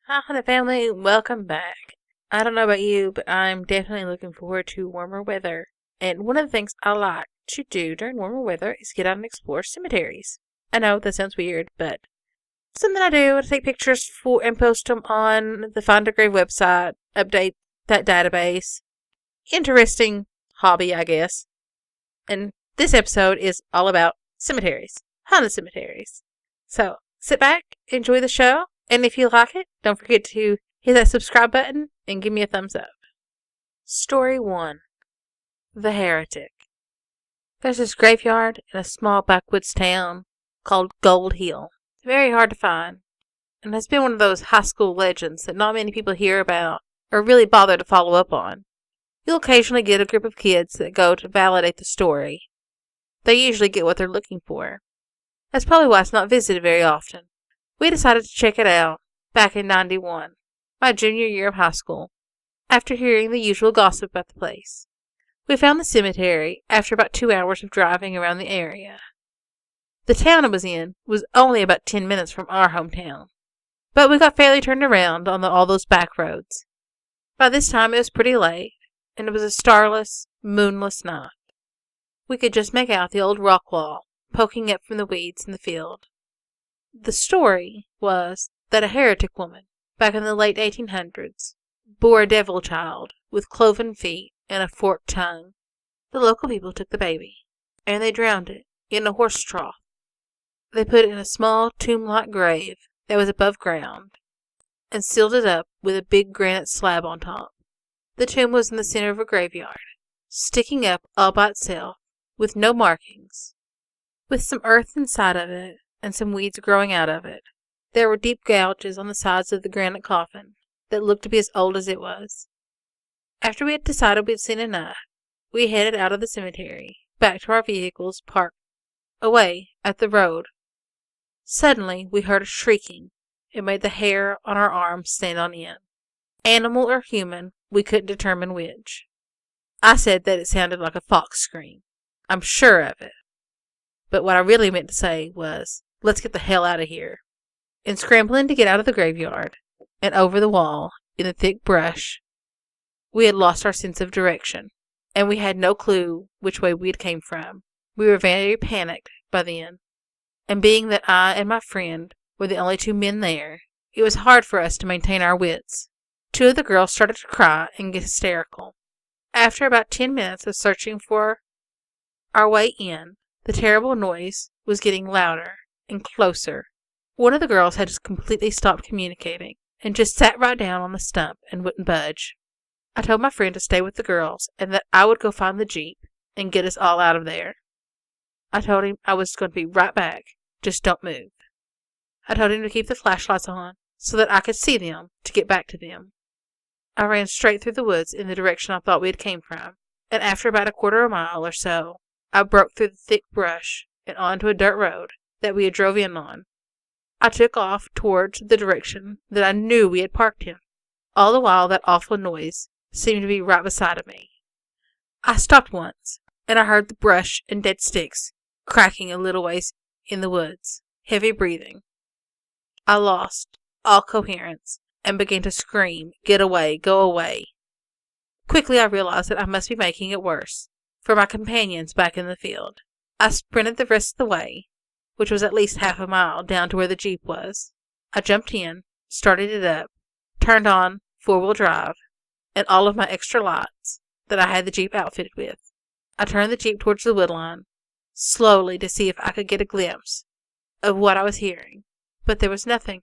Hi, family. Welcome back. I don't know about you, but I'm definitely looking forward to warmer weather. And one of the things I like to do during warmer weather is get out and explore cemeteries. I know that sounds weird, but something I do. I take pictures for and post them on the Find a Grave website, update that database. Interesting hobby, I guess. And this episode is all about cemeteries, haunted cemeteries. So sit back, enjoy the show, and if you like it, don't forget to hit that subscribe button and give me a thumbs up. Story 1. The Heretic. There's this graveyard in a small backwoods town called Gold Hill. It's very hard to find, and has been one of those high school legends that not many people hear about or really bother to follow up on. You'll occasionally get a group of kids that go to validate the story. They usually get what they're looking for. That's probably why it's not visited very often. We decided to check it out back in '91, my junior year of high school, after hearing the usual gossip about the place. We found the cemetery after about 2 hours of driving around the area. The town it was in was only about 10 minutes from our hometown, but we got fairly turned around on all those back roads. By this time it was pretty late, and it was a starless, moonless night. We could just make out the old rock wall poking up from the weeds in the field. The story was that a heretic woman, back in the late 1800s, bore a devil child with cloven feet and a forked tongue. The local people took the baby, and they drowned it in a horse trough. They put it in a small tomb-like grave that was above ground, and sealed it up with a big granite slab on top. The tomb was in the center of a graveyard, sticking up all by itself, with no markings, with some earth inside of it and some weeds growing out of it. There were deep gouges on the sides of the granite coffin that looked to be as old as it was. After we had decided we'd seen enough, we headed out of the cemetery, back to our vehicles parked away at the road. Suddenly, we heard a shrieking. It made the hair on our arms stand on end. Animal or human, we couldn't determine which. I said that it sounded like a fox scream. I'm sure of it. But what I really meant to say was, let's get the hell out of here. In scrambling to get out of the graveyard and over the wall in the thick brush, we had lost our sense of direction, and we had no clue which way we had came from. We were very panicked by then, and being that I and my friend were the only 2 men there, it was hard for us to maintain our wits. 2 of the girls started to cry and get hysterical. After about 10 minutes of searching for our way in, the terrible noise was getting louder and closer. One of the girls had just completely stopped communicating and just sat right down on the stump and wouldn't budge. I told my friend to stay with the girls and that I would go find the Jeep and get us all out of there. I told him I was going to be right back. Just don't move. I told him to keep the flashlights on so that I could see them to get back to them. I ran straight through the woods in the direction I thought we had came from, and after about a quarter of a mile or so, I broke through the thick brush and onto a dirt road that we had drove in on. I took off towards the direction that I knew we had parked in. All the while that awful noise seemed to be right beside of me. I stopped once, and I heard the brush and dead sticks cracking a little ways in the woods. Heavy breathing. I lost all coherence and began to scream, "Get away, go away." Quickly I realized that I must be making it worse for my companions back in the field. I sprinted the rest of the way, which was at least half a mile, down to where the Jeep was. I jumped in, started it up, turned on 4-wheel drive, and all of my extra lights that I had the Jeep outfitted with. I turned the Jeep towards the woodline, slowly to see if I could get a glimpse of what I was hearing, but there was nothing.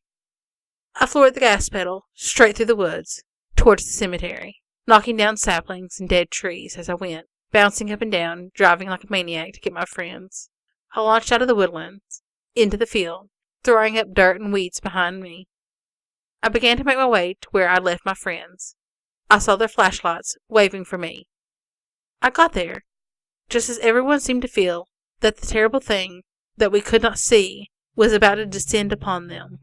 I floored the gas pedal straight through the woods, towards the cemetery, knocking down saplings and dead trees as I went, bouncing up and down, driving like a maniac to get my friends. I launched out of the woodlands, into the field, throwing up dirt and weeds behind me. I began to make my way to where I'd left my friends. I saw their flashlights waving for me. I got there, just as everyone seemed to feel that the terrible thing that we could not see was about to descend upon them.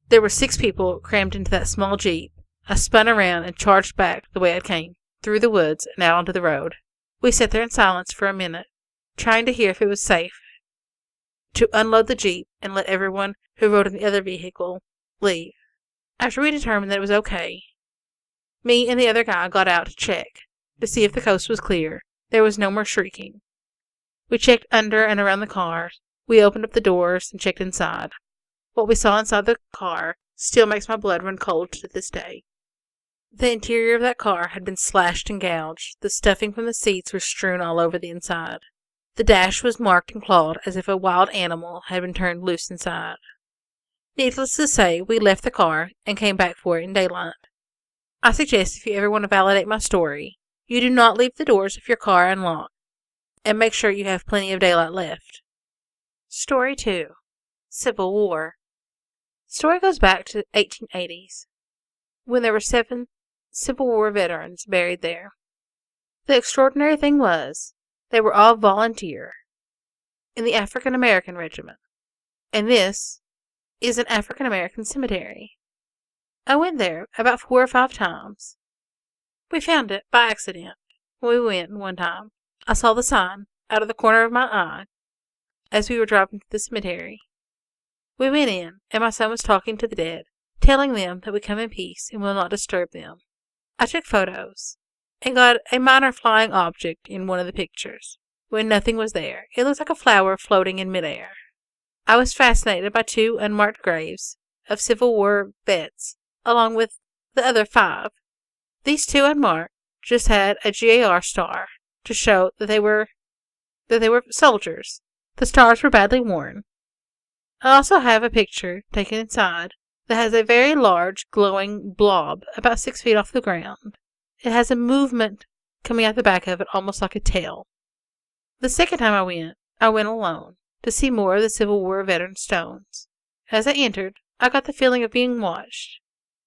There were 6 people crammed into that small Jeep. I spun around and charged back the way I came, through the woods and out onto the road. We sat there in silence for a minute, trying to hear if it was safe to unload the Jeep and let everyone who rode in the other vehicle leave. After we determined that it was okay, me and the other guy got out to check to see if the coast was clear. There was no more shrieking. We checked under and around the car. We opened up the doors and checked inside. What we saw inside the car still makes my blood run cold to this day. The interior of that car had been slashed and gouged. The stuffing from the seats was strewn all over the inside. The dash was marked and clawed as if a wild animal had been turned loose inside. Needless to say, we left the car and came back for it in daylight. I suggest if you ever want to validate my story, you do not leave the doors of your car unlocked, and make sure you have plenty of daylight left. Story 2. Civil War. The story goes back to the 1880s, when there were 7 Civil War veterans buried there. The extraordinary thing was, they were all volunteer in the African American Regiment, and this is an African American cemetery. I went there about 4 or 5 times. We found it by accident when we went one time. I saw the sign out of the corner of my eye as we were driving to the cemetery. We went in, and my son was talking to the dead, telling them that we come in peace and will not disturb them. I took photos and got a minor flying object in one of the pictures. When nothing was there, it looked like a flower floating in midair. I was fascinated by 2 unmarked graves of Civil War vets, along with the other 5. These 2 unmarked just had a GAR star to show that they were soldiers. The stars were badly worn. I also have a picture taken inside that has a very large glowing blob about 6 feet off the ground. It has a movement coming out the back of it almost like a tail. The second time I went alone to see more of the Civil War veteran stones. As I entered, I got the feeling of being watched,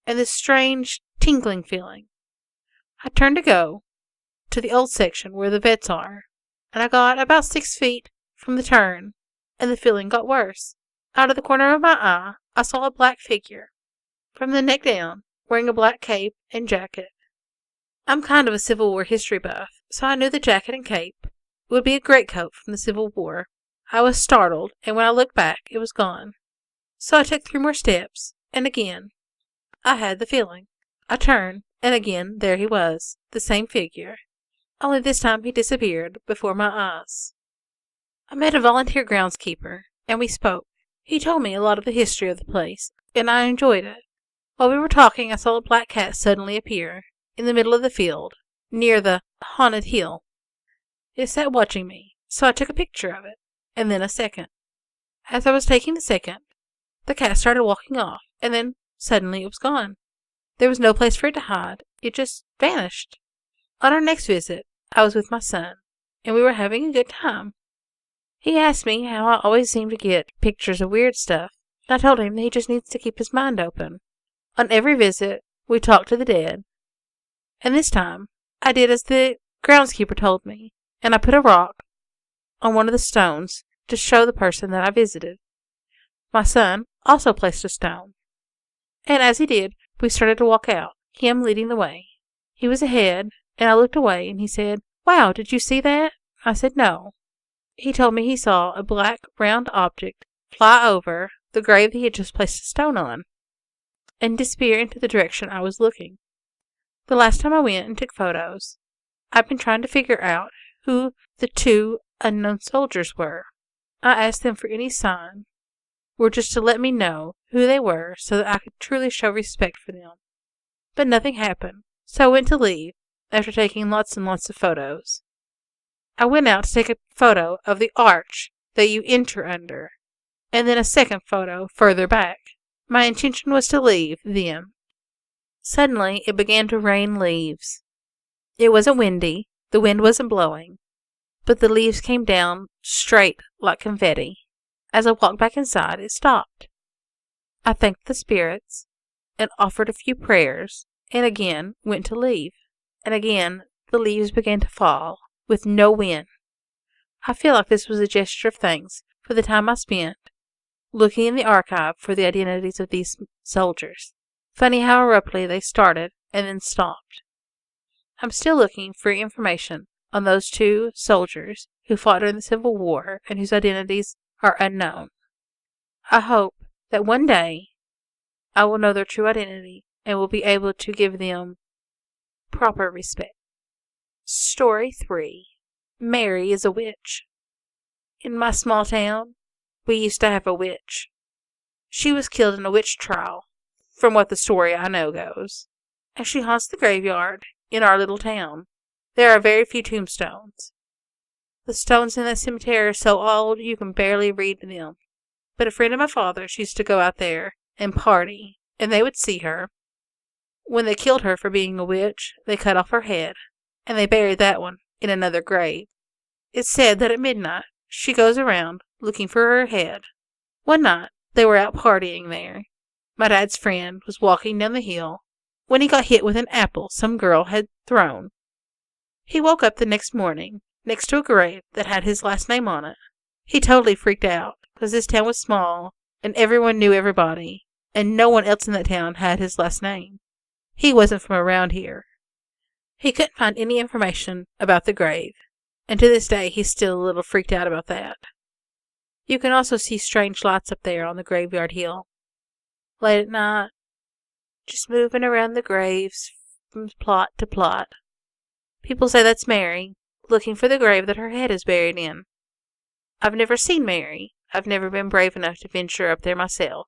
and this strange tingling feeling. I turned to go to the old section where the vets are, and I got about 6 feet from the turn, and the feeling got worse. Out of the corner of my eye, I saw a black figure, from the neck down, wearing a black cape and jacket. I'm kind of a Civil War history buff, so I knew the jacket and cape would be a greatcoat from the Civil War. I was startled, and when I looked back, it was gone. So I took 3 more steps, and again, I had the feeling. I turned, and again, there he was, the same figure. Only this time he disappeared before my eyes. I met a volunteer groundskeeper, and we spoke. He told me a lot of the history of the place, and I enjoyed it. While we were talking, I saw a black cat suddenly appear in the middle of the field, near the haunted hill. It sat watching me, so I took a picture of it, and then a second. As I was taking the second, the cat started walking off, and then suddenly it was gone. There was no place for it to hide. It just vanished. On our next visit, I was with my son, and we were having a good time. He asked me how I always seem to get pictures of weird stuff, and I told him that he just needs to keep his mind open. On every visit, we talked to the dead, and this time, I did as the groundskeeper told me, and I put a rock on one of the stones to show the person that I visited. My son also placed a stone, and as he did, we started to walk out, him leading the way. He was ahead, and I looked away, and he said, "Wow, did you see that?" I said, "No." He told me he saw a black, round object fly over the grave that he had just placed a stone on, and disappear into the direction I was looking. The last time I went and took photos, I've been trying to figure out who the 2 unknown soldiers were. I asked them for any sign, or just to let me know who they were so that I could truly show respect for them. But nothing happened, so I went to leave after taking lots and lots of photos. I went out to take a photo of the arch that you enter under, and then a second photo further back. My intention was to leave then. Suddenly, it began to rain leaves. It wasn't windy, the wind wasn't blowing, but the leaves came down straight like confetti. As I walked back inside, it stopped. I thanked the spirits, and offered a few prayers, and again went to leave, and again the leaves began to fall, with no wind. I feel like this was a gesture of thanks for the time I spent looking in the archive for the identities of these soldiers. Funny how abruptly they started and then stopped. I'm still looking for information on those 2 soldiers who fought during the Civil War and whose identities are unknown. I hope that one day I will know their true identity and will be able to give them proper respect. Story 3. Mary is a witch. In my small town, we used to have a witch. She was killed in a witch trial, from what the story I know goes, and she haunts the graveyard in our little town. There are very few tombstones. The stones in that cemetery are so old you can barely read them. But a friend of my father's used to go out there and party, and they would see her. When they killed her for being a witch, they cut off her head, and they buried that one in another grave. It's said that at midnight she goes around looking for her head. One night they were out partying there. My dad's friend was walking down the hill when he got hit with an apple some girl had thrown. He woke up the next morning next to a grave that had his last name on it. He totally freaked out because this town was small and everyone knew everybody, and no one else in that town had his last name. He wasn't from around here. He couldn't find any information about the grave, and to this day he's still a little freaked out about that. You can also see strange lights up there on the graveyard hill. Late at night, just moving around the graves from plot to plot. People say that's Mary, looking for the grave that her head is buried in. I've never seen Mary. I've never been brave enough to venture up there myself.